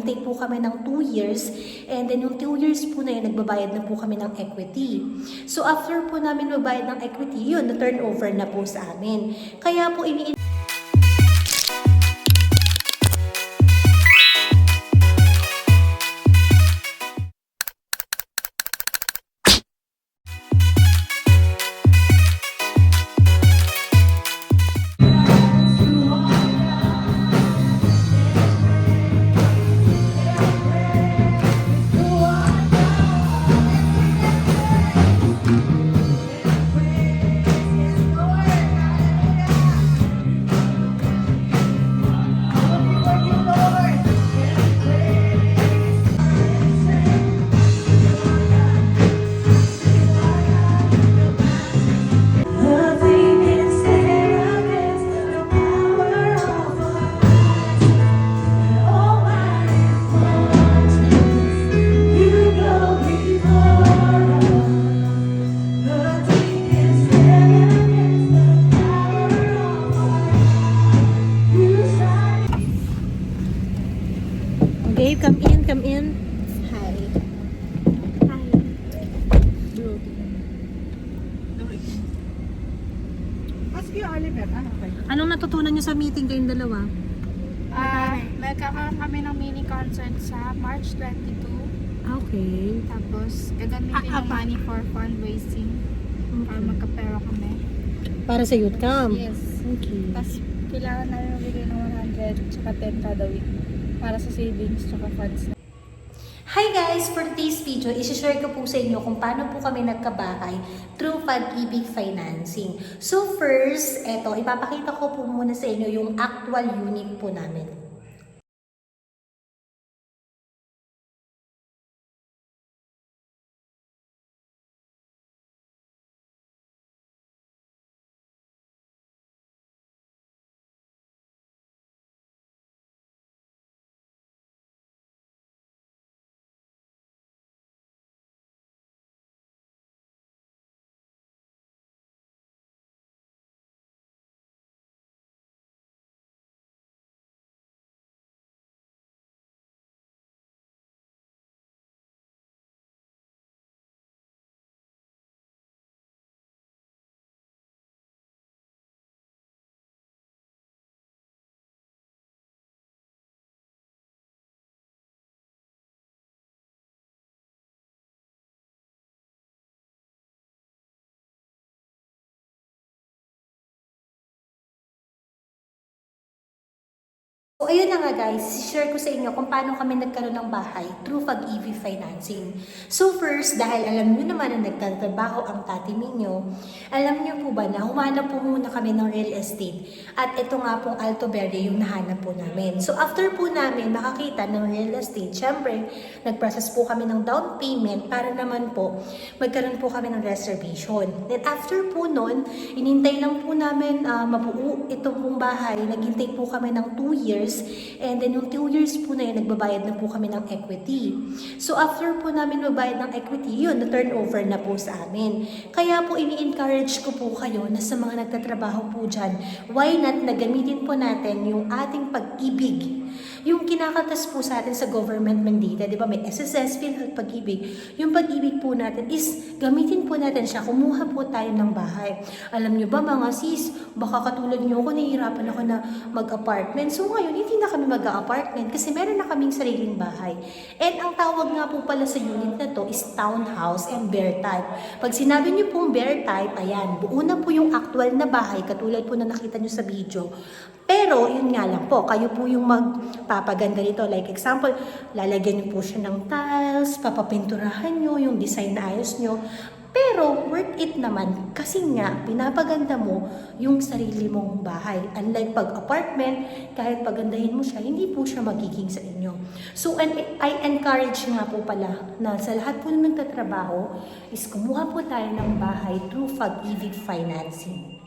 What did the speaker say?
naghintay po kami ng 2 years, and then yung 2 years po na yun, nagbabayad na po kami ng equity. So after po namin magbayad ng equity, yun, na-turnover na po sa amin. Kaya po Babe, come in. Hi. Hi. Ask you, Oliver. Okay. Anong natutunan niyo sa meeting kayong dalawa? Nagkakaroon kami ng mini concert sa March 22. Okay. Tapos, gagamitin yung money for fundraising. Para magkapera kami. Para sa youth camp? Yes. Okay. Tapos, kailangan namin magbigay ng 100 tsaka 10 kada week. Para sa savings tsaka funds. Hi guys! For today's video, isi-share ko po sa inyo kung paano po kami nagkabahay through Pag-ibig Financing. So first, ipapakita ko po muna sa inyo yung actual unit po namin. So, ayun na nga guys, share ko sa inyo kung paano kami nagkaroon ng bahay through Pag-ibig Financing. So first, dahil alam nyo naman na nagtatrabaho ang tati ninyo, alam nyo po ba na humanap po muna kami ng real estate. At ito nga pong Alto Verde yung nahanap po namin. So after po namin makakita ng real estate, syempre, nag-process po kami ng down payment para naman po magkaroon po kami ng reservation. Then after po nun, inintay lang po namin mabuo itong pong bahay. Naghintay po kami ng 2 years. And then yung 2 years po na yun, nagbabayad na po kami ng equity. So after po namin magbayad ng equity, yun, na-turnover na po sa amin. Kaya po ini-encourage ko po kayo na sa mga nagtatrabaho po dyan, why not na gamitin po natin yung ating pag-ibig. Yung kinakatas po sa atin sa government mandate, di ba may SSS, PhilHealth, Pag-ibig. Yung pag-ibig po natin is gamitin po natin siya, kumuha po tayo ng bahay. Alam nyo ba mga sis, baka katulad nyo ako, nahihirapan ako na mag-apartment. So ngayon, hindi na kami mag-apartment kasi meron na kaming sariling bahay. And ang tawag nga po pala sa unit na to is townhouse and bear type. Pag sinabi nyo pong bear type, ayan, buo na po yung actual na bahay, katulad po na nakita nyo sa video. Pero, yun nga lang po, kayo po yung magpapaganda nito. Like example, lalagyan nyo po siya ng tiles, papapinturahan nyo, yung design na ayos nyo. Pero, worth it naman kasi nga, pinapaganda mo yung sarili mong bahay. Unlike pag-apartment, kahit pagandahin mo siya, hindi po siya magiging sa inyo. So, I encourage nga po pala na sa lahat po na nagtatrabaho is kumuha po tayo ng bahay through Pag-ibig Financing.